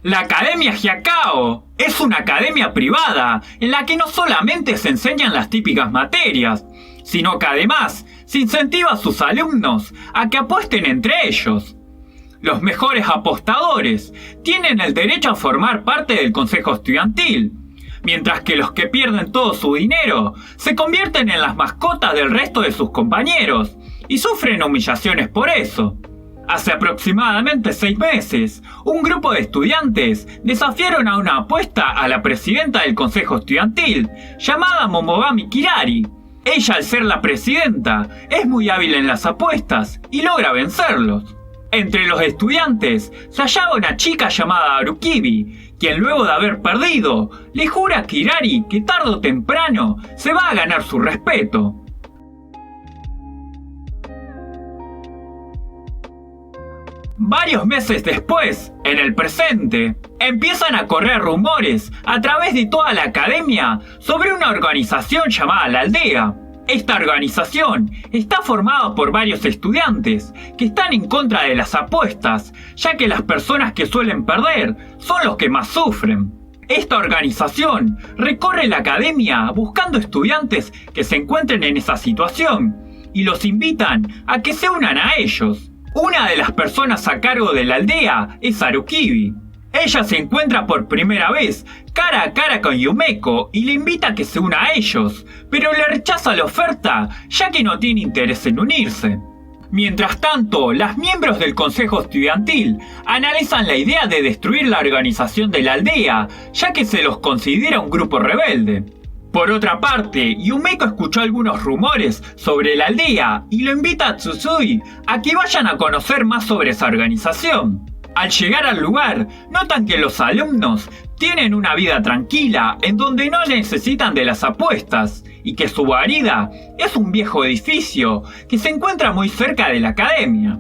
La Academia Hyakao es una academia privada en la que no solamente se enseñan las típicas materias, sino que además se incentiva a sus alumnos a que apuesten entre ellos. Los mejores apostadores tienen el derecho a formar parte del consejo estudiantil, mientras que los que pierden todo su dinero se convierten en las mascotas del resto de sus compañeros y sufren humillaciones por eso. Hace aproximadamente 6 meses, un grupo de estudiantes desafiaron a una apuesta a la presidenta del consejo estudiantil, llamada Momogami Kirari. Ella, al ser la presidenta, es muy hábil en las apuestas y logra vencerlos. Entre los estudiantes se hallaba una chica llamada Harukibi, quien luego de haber perdido, le jura a Kirari que tarde o temprano se va a ganar su respeto. Varios meses después, en el presente, empiezan a correr rumores a través de toda la academia sobre una organización llamada La Aldea. Esta organización está formada por varios estudiantes que están en contra de las apuestas, ya que las personas que suelen perder son los que más sufren. Esta organización recorre la academia buscando estudiantes que se encuentren en esa situación y los invitan a que se unan a ellos. Una de las personas a cargo de la aldea es Harukibi. Ella se encuentra por primera vez cara a cara con Yumeko y le invita a que se una a ellos, pero le rechaza la oferta ya que no tiene interés en unirse. Mientras tanto, los miembros del consejo estudiantil analizan la idea de destruir la organización de la aldea, ya que se los considera un grupo rebelde. Por otra parte, Yumeko escuchó algunos rumores sobre la aldea y lo invita a Tsutsui a que vayan a conocer más sobre esa organización. Al llegar al lugar, notan que los alumnos tienen una vida tranquila en donde no necesitan de las apuestas y que su guarida es un viejo edificio que se encuentra muy cerca de la academia.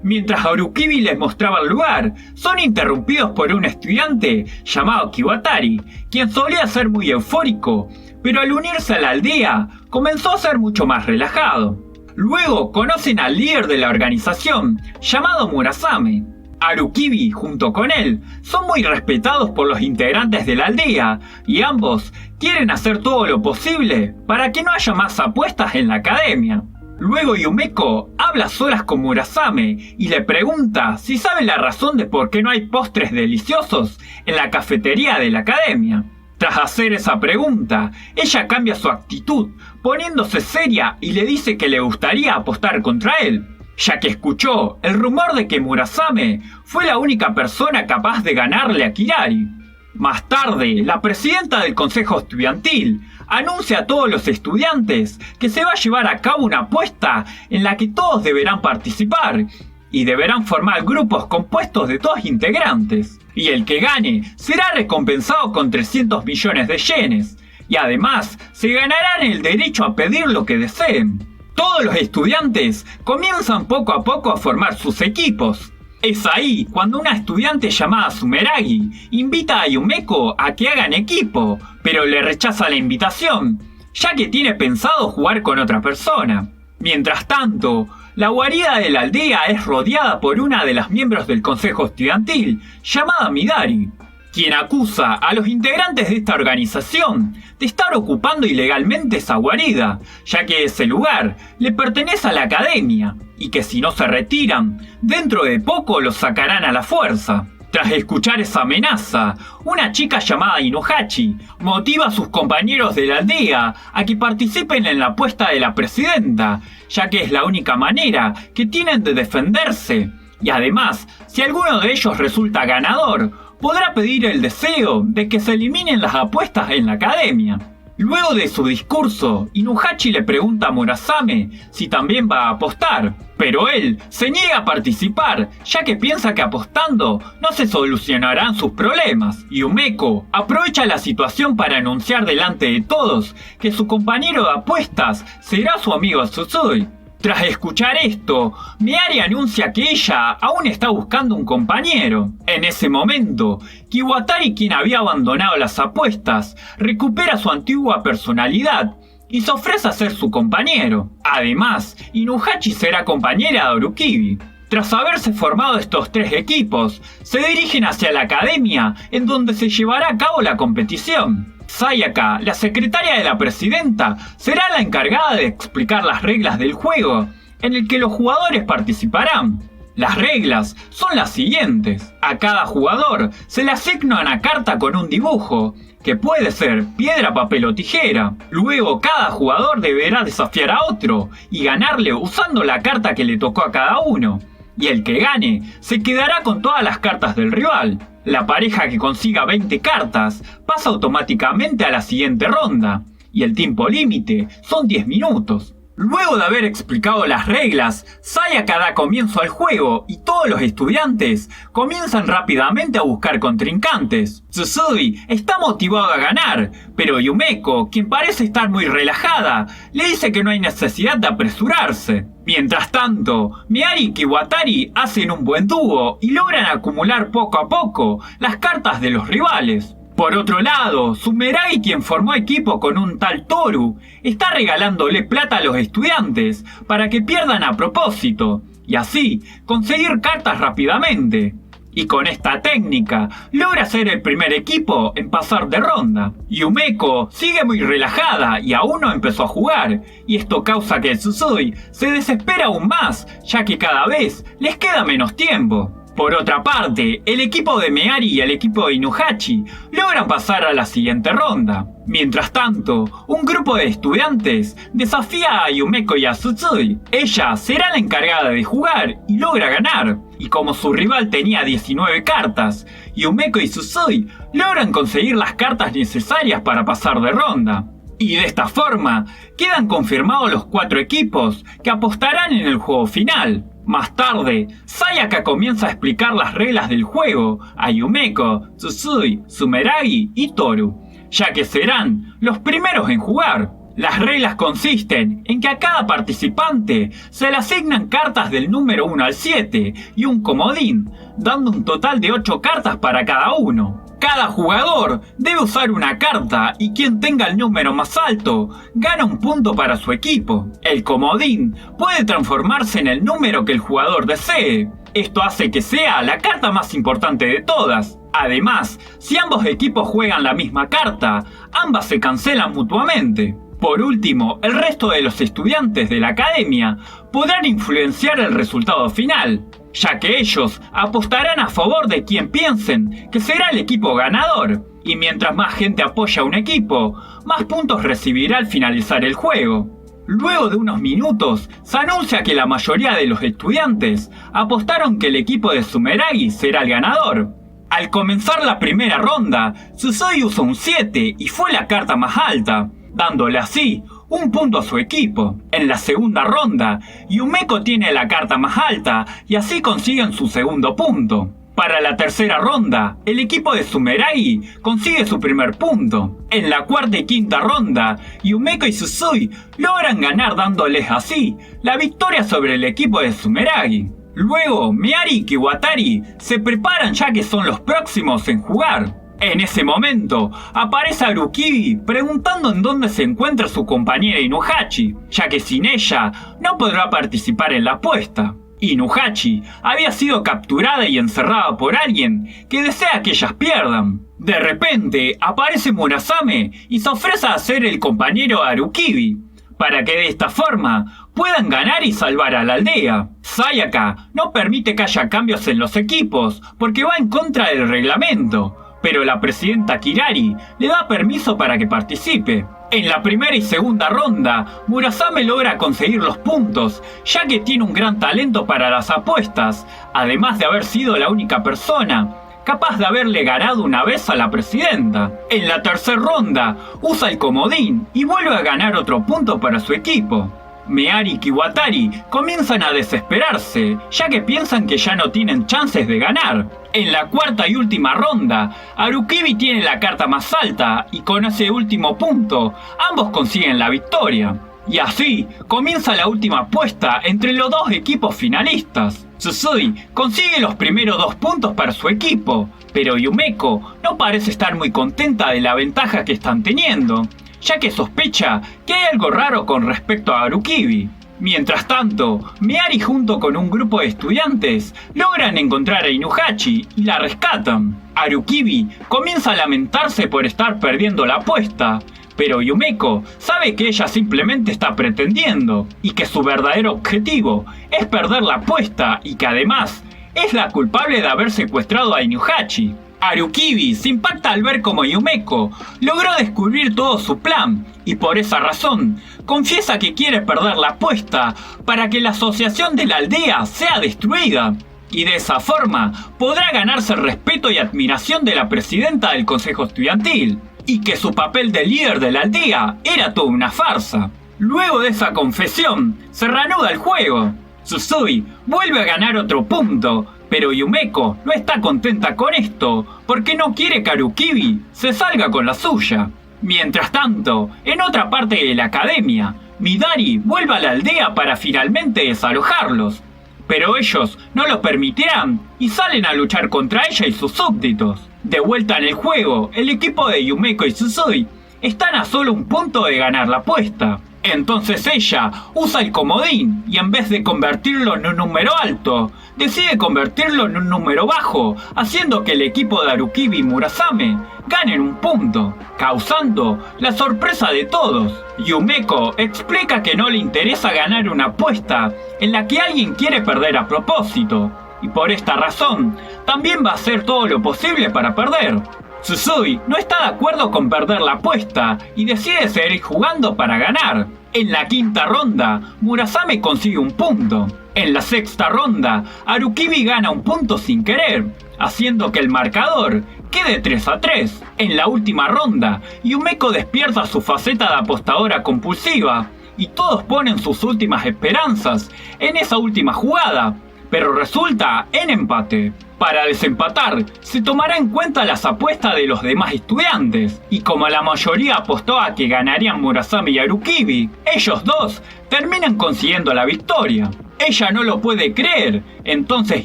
Mientras Harukibi les mostraba el lugar, son interrumpidos por un estudiante llamado Kiwatari, quien solía ser muy eufórico, pero al unirse a la aldea comenzó a ser mucho más relajado. Luego conocen al líder de la organización, llamado Murasame. Harukibi, junto con él, son muy respetados por los integrantes de la aldea y ambos quieren hacer todo lo posible para que no haya más apuestas en la academia. Luego Yumeko habla a solas con Murasame y le pregunta si sabe la razón de por qué no hay postres deliciosos en la cafetería de la academia. Tras hacer esa pregunta, ella cambia su actitud, poniéndose seria y le dice que le gustaría apostar contra él, ya que escuchó el rumor de que Murasame fue la única persona capaz de ganarle a Kirari. Más tarde, la presidenta del consejo estudiantil anuncia a todos los estudiantes que se va a llevar a cabo una apuesta en la que todos deberán participar y deberán formar grupos compuestos de 2 integrantes. Y el que gane será recompensado con 300 millones de yenes y además se ganarán el derecho a pedir lo que deseen. Todos los estudiantes comienzan poco a poco a formar sus equipos. Es ahí cuando una estudiante llamada Sumeragi invita a Yumeko a que hagan equipo, pero le rechaza la invitación, ya que tiene pensado jugar con otra persona. Mientras tanto, la guarida de la aldea es rodeada por una de las miembros del consejo estudiantil, llamada Midari, quien acusa a los integrantes de esta organización de estar ocupando ilegalmente esa guarida, ya que ese lugar le pertenece a la academia y que si no se retiran, dentro de poco los sacarán a la fuerza. Tras escuchar esa amenaza, una chica llamada Inohachi motiva a sus compañeros de la aldea a que participen en la apuesta de la presidenta, ya que es la única manera que tienen de defenderse. Y además, si alguno de ellos resulta ganador, podrá pedir el deseo de que se eliminen las apuestas en la academia. Luego de su discurso, Inuhachi le pregunta a Murasame si también va a apostar, pero él se niega a participar, ya que piensa que apostando no se solucionarán sus problemas. Yumeko aprovecha la situación para anunciar delante de todos que su compañero de apuestas será su amigo Tsutsui. Tras escuchar esto, Midari anuncia que ella aún está buscando un compañero. En ese momento, Kiwatari, quien había abandonado las apuestas, recupera su antigua personalidad y se ofrece a ser su compañero. Además, Inuhachi será compañera de Harukibi. Tras haberse formado estos 3 equipos, se dirigen hacia la academia en donde se llevará a cabo la competición. Sayaka, la secretaria de la presidenta, será la encargada de explicar las reglas del juego, en el que los jugadores participarán. Las reglas son las siguientes. A cada jugador se le asigna una carta con un dibujo, que puede ser piedra, papel o tijera. Luego cada jugador deberá desafiar a otro y ganarle usando la carta que le tocó a cada uno. Y el que gane se quedará con todas las cartas del rival. La pareja que consiga 20 cartas pasa automáticamente a la siguiente ronda. Y el tiempo límite son 10 minutos. Luego de haber explicado las reglas, Sayaka da comienzo al juego y todos los estudiantes comienzan rápidamente a buscar contrincantes. Tsusui está motivado a ganar, pero Yumeko, quien parece estar muy relajada, le dice que no hay necesidad de apresurarse. Mientras tanto, Meari y Kiwatari hacen un buen dúo y logran acumular poco a poco las cartas de los rivales. Por otro lado, Sumeragi, quien formó equipo con un tal Toru, está regalándole plata a los estudiantes para que pierdan a propósito, y así conseguir cartas rápidamente. Y con esta técnica, logra ser el primer equipo en pasar de ronda. Yumeko sigue muy relajada y aún no empezó a jugar, y esto causa que Tsusui se desespera aún más, ya que cada vez les queda menos tiempo. Por otra parte, el equipo de Meari y el equipo de Inuhachi logran pasar a la siguiente ronda. Mientras tanto, un grupo de estudiantes desafía a Yumeko y a Tsusui. Ella será la encargada de jugar y logra ganar. Y como su rival tenía 19 cartas, Yumeko y Tsusui logran conseguir las cartas necesarias para pasar de ronda. Y de esta forma, quedan confirmados los 4 equipos que apostarán en el juego final. Más tarde, Sayaka comienza a explicar las reglas del juego a Yumeko, Tsusui, Sumeragi y Toru, ya que serán los primeros en jugar. Las reglas consisten en que a cada participante se le asignan cartas del número 1 al 7 y un comodín, dando un total de 8 cartas para cada uno. Cada jugador debe usar una carta y quien tenga el número más alto gana un punto para su equipo. El comodín puede transformarse en el número que el jugador desee. Esto hace que sea la carta más importante de todas. Además, si ambos equipos juegan la misma carta, ambas se cancelan mutuamente. Por último, el resto de los estudiantes de la academia podrán influenciar el resultado final, ya que ellos apostarán a favor de quien piensen que será el equipo ganador, y mientras más gente apoya a un equipo, más puntos recibirá al finalizar el juego. Luego de unos minutos, se anuncia que la mayoría de los estudiantes apostaron que el equipo de Sumeragi será el ganador. Al comenzar la primera ronda, Tsusui usó un 7 y fue la carta más alta, dándole así un punto a su equipo. En la segunda ronda, Yumeko tiene la carta más alta y así consiguen su segundo punto. Para la tercera ronda, el equipo de Sumeragi consigue su primer punto. En la cuarta y quinta ronda, Yumeko y Tsusui logran ganar dándoles así la victoria sobre el equipo de Sumeragi. Luego, Meari y Kiwatari se preparan ya que son los próximos en jugar. En ese momento, aparece Arukibi preguntando en dónde se encuentra su compañera Inuhachi, ya que sin ella no podrá participar en la apuesta. Inuhachi había sido capturada y encerrada por alguien que desea que ellas pierdan. De repente, aparece Murasame y se ofrece a ser el compañero de Arukibi, para que de esta forma puedan ganar y salvar a la aldea. Sayaka no permite que haya cambios en los equipos, porque va en contra del reglamento, pero la presidenta Kirari le da permiso para que participe. En la primera y segunda ronda, Murasame logra conseguir los puntos, ya que tiene un gran talento para las apuestas, además de haber sido la única persona capaz de haberle ganado una vez a la presidenta. En la tercera ronda, usa el comodín y vuelve a ganar otro punto para su equipo. Meari y Kiwatari comienzan a desesperarse, ya que piensan que ya no tienen chances de ganar. En la cuarta y última ronda, Arukibi tiene la carta más alta y con ese último punto, ambos consiguen la victoria. Y así, comienza la última apuesta entre los dos equipos finalistas. Tsusui consigue los primeros 2 puntos para su equipo, pero Yumeko no parece estar muy contenta de la ventaja que están teniendo, ya que sospecha que hay algo raro con respecto a Arukibi. Mientras tanto, Meari junto con un grupo de estudiantes logran encontrar a Inuhachi y la rescatan. Arukibi comienza a lamentarse por estar perdiendo la apuesta, pero Yumeko sabe que ella simplemente está pretendiendo y que su verdadero objetivo es perder la apuesta y que además es la culpable de haber secuestrado a Inuhachi. Arukibi se impacta al ver cómo Yumeko logró descubrir todo su plan y por esa razón confiesa que quiere perder la apuesta para que la asociación de la aldea sea destruida y de esa forma podrá ganarse el respeto y admiración de la presidenta del consejo estudiantil y que su papel de líder de la aldea era toda una farsa. Luego de esa confesión se reanuda el juego. Tsusui vuelve a ganar otro punto, pero Yumeko no está contenta con esto porque no quiere que Arukibi se salga con la suya. Mientras tanto, en otra parte de la academia, Midari vuelve a la aldea para finalmente desalojarlos, pero ellos no lo permitirán y salen a luchar contra ella y sus súbditos. De vuelta en el juego, el equipo de Yumeko y Tsusui están a solo un punto de ganar la apuesta. Entonces ella usa el comodín y en vez de convertirlo en un número alto, decide convertirlo en un número bajo, haciendo que el equipo de Arukibi y Murasame ganen un punto, causando la sorpresa de todos. Yumeko explica que no le interesa ganar una apuesta en la que alguien quiere perder a propósito, y por esta razón también va a hacer todo lo posible para perder. Tsusui no está de acuerdo con perder la apuesta y decide seguir jugando para ganar. En la quinta ronda, Murasame consigue un punto. En la sexta ronda, Arukibi gana un punto sin querer, haciendo que el marcador quede 3-3. En la última ronda, Yumeko despierta su faceta de apostadora compulsiva y todos ponen sus últimas esperanzas en esa última jugada, pero resulta en empate. Para desempatar, se tomará en cuenta las apuestas de los demás estudiantes, y como la mayoría apostó a que ganarían Murasame y Arukibi, ellos dos terminan consiguiendo la victoria. Ella no lo puede creer, entonces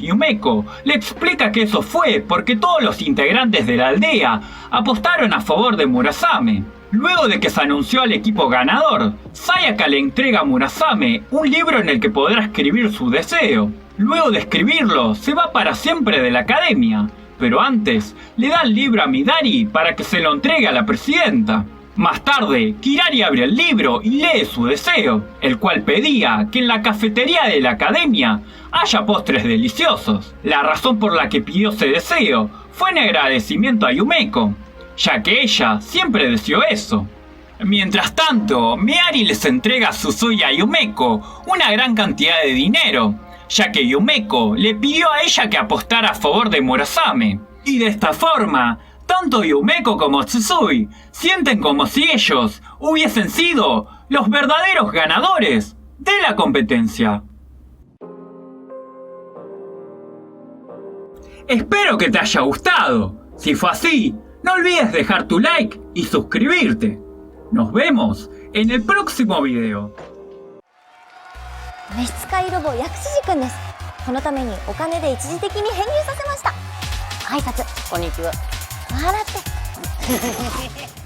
Yumeko le explica que eso fue porque todos los integrantes de la aldea apostaron a favor de Murasame. Luego de que se anunció al equipo ganador, Sayaka le entrega a Murasame un libro en el que podrá escribir su deseo. Luego de escribirlo, se va para siempre de la academia, pero antes le da el libro a Midari para que se lo entregue a la presidenta. Más tarde, Kirari abre el libro y lee su deseo, el cual pedía que en la cafetería de la academia haya postres deliciosos. La razón por la que pidió ese deseo fue en agradecimiento a Yumeko, ya que ella siempre deseó eso. Mientras tanto, Meari les entrega a Tsusui y a Yumeko una gran cantidad de dinero, ya que Yumeko le pidió a ella que apostara a favor de Murasame. Y de esta forma, tanto Yumeko como Tsusui sienten como si ellos hubiesen sido los verdaderos ganadores de la competencia. Espero que te haya gustado. Si fue así, no olvides dejar tu like y suscribirte. Nos vemos en el próximo video. 召使いロボ薬師寺くんです。このためにお金で一時的に編入させました。挨拶。こんにちは。笑って。